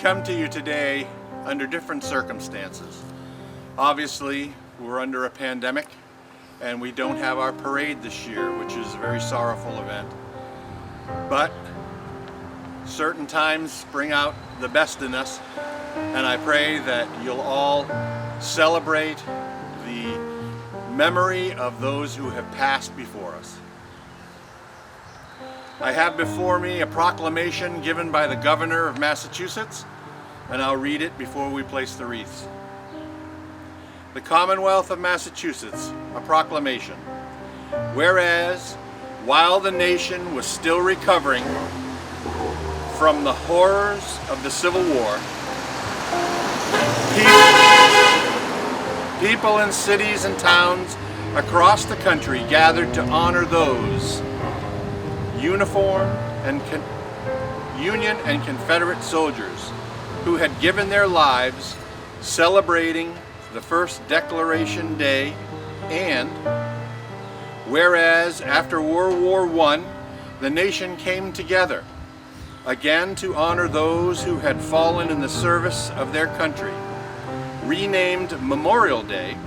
come to you today under different circumstances. Obviously, we're under a pandemic and we don't have our parade this year, which is a very sorrowful event. But certain times bring out the best in us, and I pray that you'll all celebrate the memory of those who have passed before us. I have before me a proclamation given by the Governor of Massachusetts, and I'll read it before we place the wreaths. The Commonwealth of Massachusetts, a proclamation. Whereas, while the nation was still recovering from the horrors of the Civil War, people in cities and towns across the country gathered to honor those Union and Confederate soldiers who had given their lives celebrating the first Declaration Day, and whereas after World War I, the nation came together again to honor those who had fallen in the service of their country, renamed Memorial Day,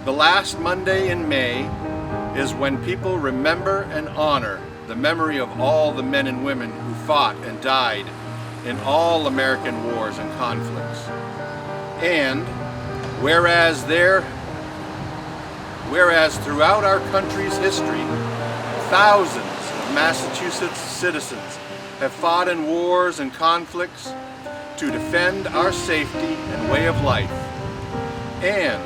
the last Monday in May is when people remember and honor the memory of all the men and women who fought and died in all American wars and conflicts. And whereas throughout our country's history, thousands of Massachusetts citizens have fought in wars and conflicts to defend our safety and way of life. And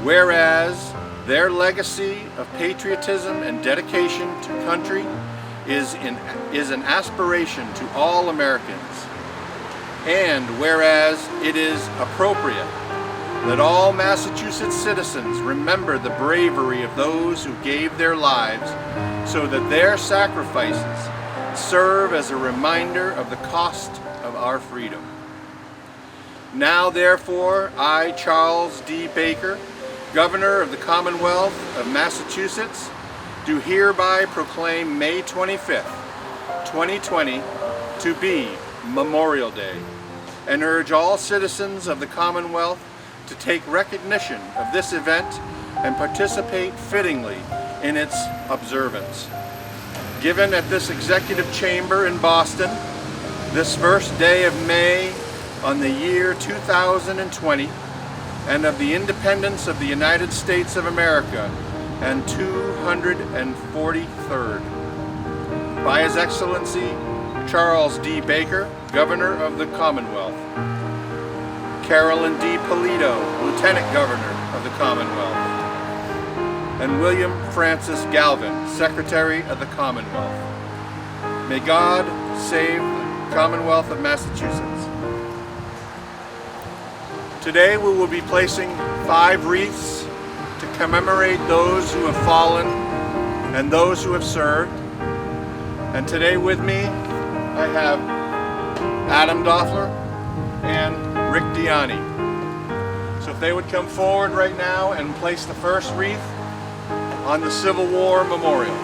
whereas their legacy of patriotism and dedication to country is an aspiration to all Americans. And whereas it is appropriate that all Massachusetts citizens remember the bravery of those who gave their lives so that their sacrifices serve as a reminder of the cost of our freedom. Now therefore, I, Charles D. Baker, Governor of the Commonwealth of Massachusetts, do hereby proclaim May 25th, 2020 to be Memorial Day, and urge all citizens of the Commonwealth to take recognition of this event and participate fittingly in its observance. Given at this Executive Chamber in Boston, this first day of May on the year 2020, and of the independence of the United States of America, and 243rd. By His Excellency, Charles D. Baker, Governor of the Commonwealth. Carolyn D. Polito, Lieutenant Governor of the Commonwealth. And William Francis Galvin, Secretary of the Commonwealth. May God save the Commonwealth of Massachusetts. Today we will be placing 5 wreaths to commemorate those who have fallen and those who have served. And today with me I have Adam Doffler and Rick Diani. So if they would come forward right now and place the first wreath on the Civil War Memorial.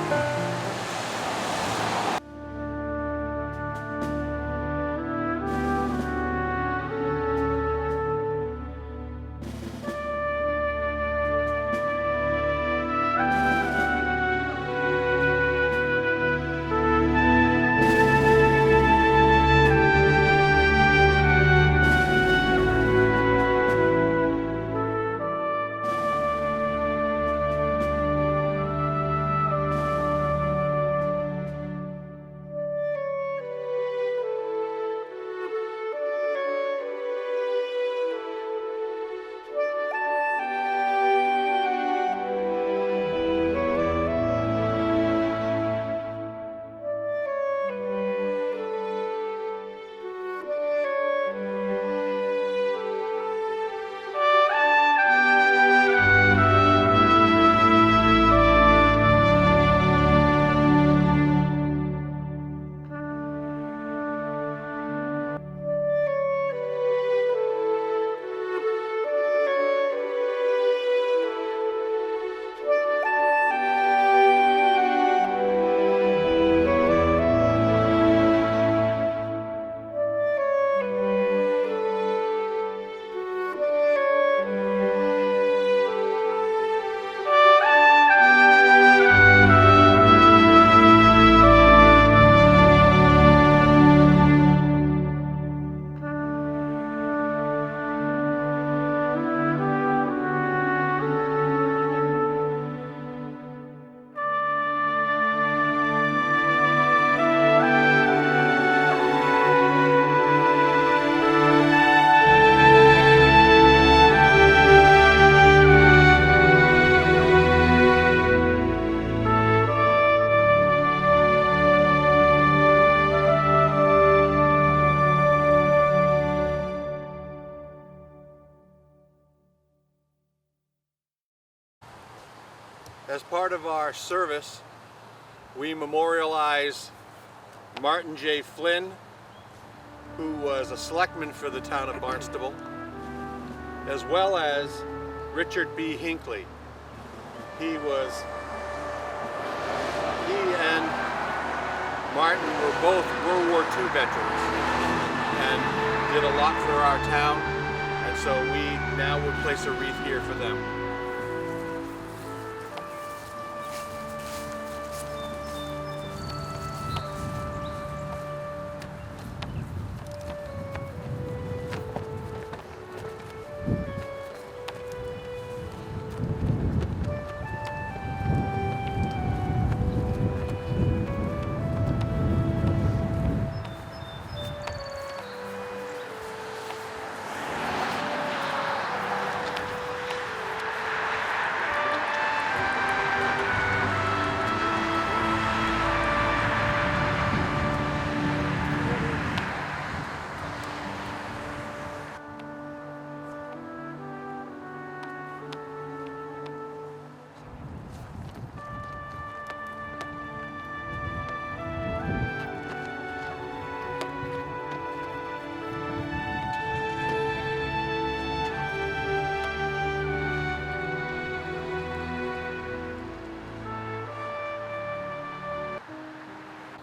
As part of our service, we memorialize Martin J. Flynn, who was a selectman for the town of Barnstable, as well as Richard B. Hinckley. He and Martin were both World War II veterans and did a lot for our town, and so we now would place a wreath here for them.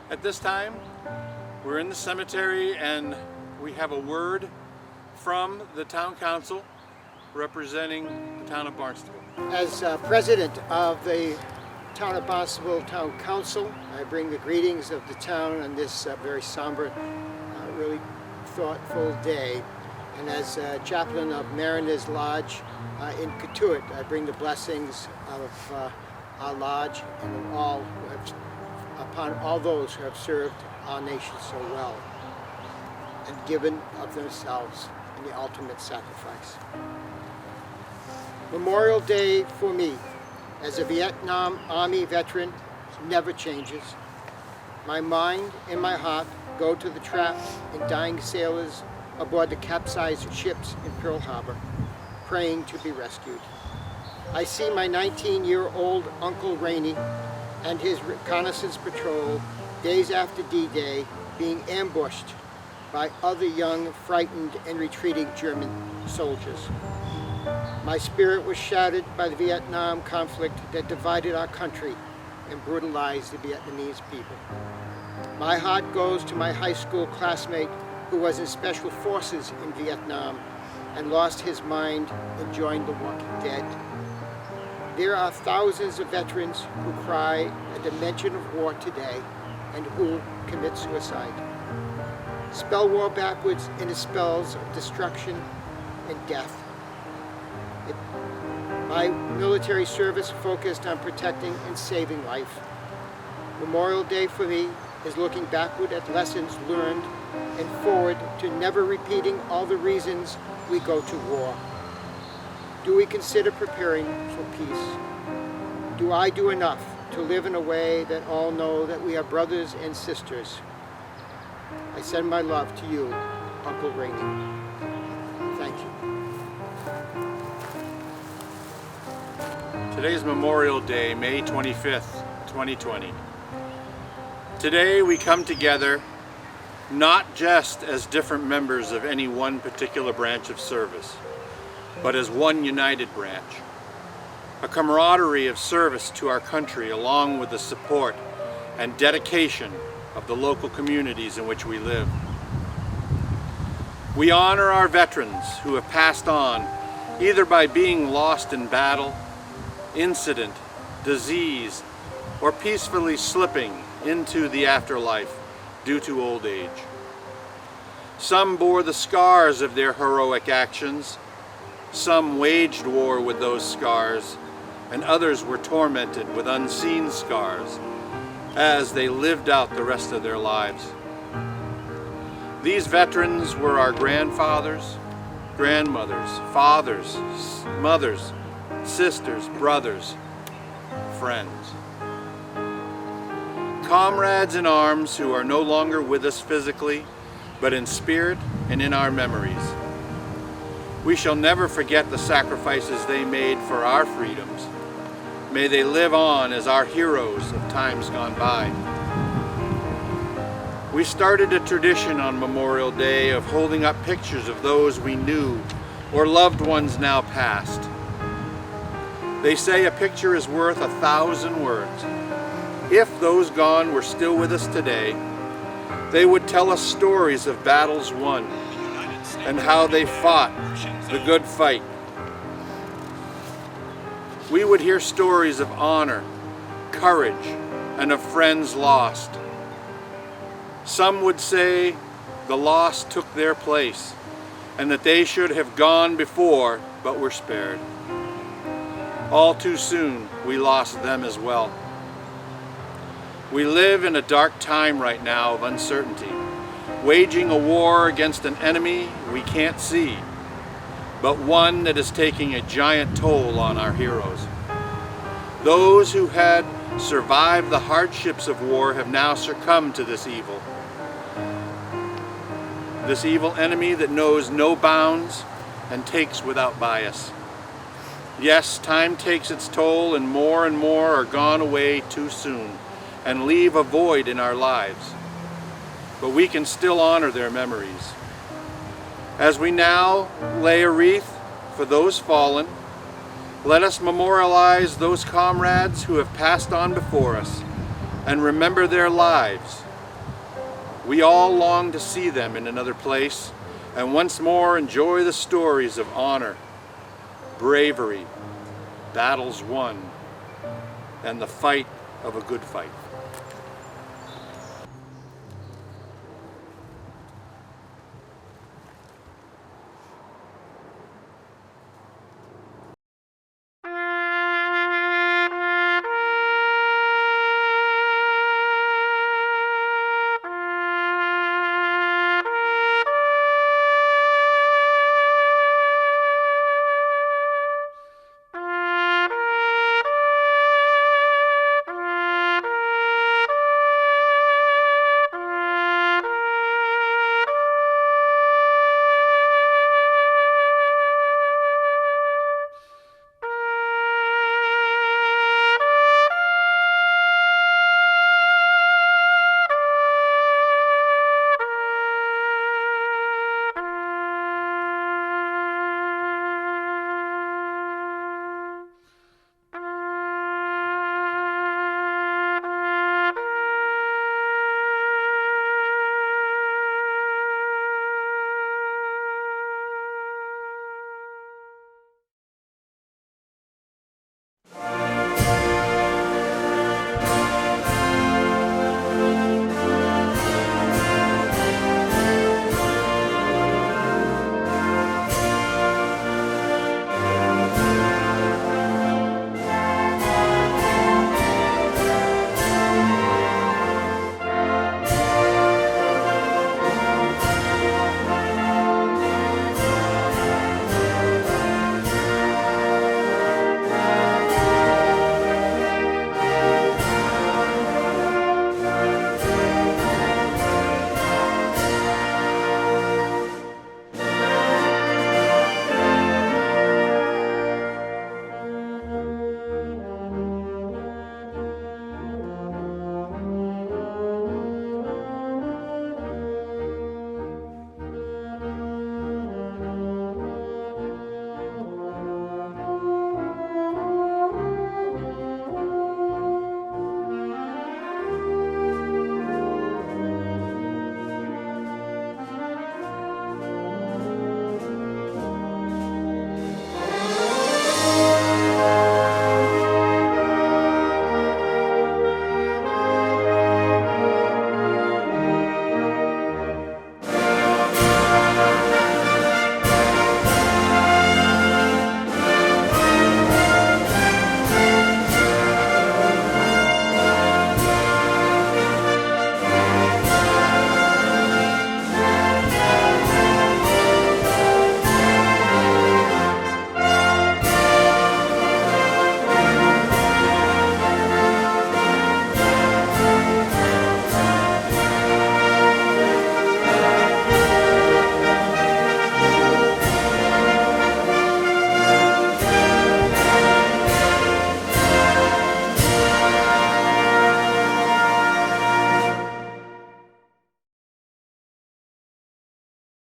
At this time, we're in the cemetery and we have a word from the town council representing the town of Barnstable. As president of the town of Barnstable Town Council, I bring the greetings of the town on this very somber, really thoughtful day. And as chaplain of Mariners Lodge in Cotuit, I bring the blessings of our lodge and all who have upon all those who have served our nation so well and given of themselves in the ultimate sacrifice. Memorial Day for me, as a Vietnam Army veteran, never changes. My mind and my heart go to the trapped and dying sailors aboard the capsized ships in Pearl Harbor, praying to be rescued. I see my 19-year-old Uncle Rainey and his reconnaissance patrol days after D-Day being ambushed by other young, frightened, and retreating German soldiers. My spirit was shattered by the Vietnam conflict that divided our country and brutalized the Vietnamese people. My heart goes to my high school classmate who was in special forces in Vietnam and lost his mind and joined the Walking Dead. There are thousands of veterans who cry at the mention of war today and who commit suicide. Spell war backwards into spells of destruction and death. My military service focused on protecting and saving life. Memorial Day for me is looking backward at lessons learned and forward to never repeating all the reasons we go to war. Do we consider preparing for peace? Do I do enough to live in a way that all know that we are brothers and sisters? I send my love to you, Uncle Rainey. Thank you. Today's Memorial Day, May 25th, 2020. Today we come together not just as different members of any one particular branch of service, but as one united branch. A camaraderie of service to our country along with the support and dedication of the local communities in which we live. We honor our veterans who have passed on either by being lost in battle, incident, disease, or peacefully slipping into the afterlife due to old age. Some bore the scars of their heroic actions. Some waged war with those scars, and others were tormented with unseen scars as they lived out the rest of their lives. These veterans were our grandfathers, grandmothers, fathers, mothers, sisters, brothers, friends. Comrades in arms who are no longer with us physically, but in spirit and in our memories. We shall never forget the sacrifices they made for our freedoms. May they live on as our heroes of times gone by. We started a tradition on Memorial Day of holding up pictures of those we knew or loved ones now passed. They say a picture is worth 1,000 words. If those gone were still with us today, they would tell us stories of battles won and how they fought the good fight. We would hear stories of honor, courage, and of friends lost. Some would say the lost took their place and that they should have gone before but were spared. All too soon, we lost them as well. We live in a dark time right now of uncertainty, waging a war against an enemy we can't see, but one that is taking a giant toll on our heroes. Those who had survived the hardships of war have now succumbed to this evil enemy that knows no bounds and takes without bias. Yes, time takes its toll, and more are gone away too soon and leave a void in our lives. But we can still honor their memories. As we now lay a wreath for those fallen, let us memorialize those comrades who have passed on before us and remember their lives. We all long to see them in another place and once more enjoy the stories of honor, bravery, battles won, and the fight of a good fight.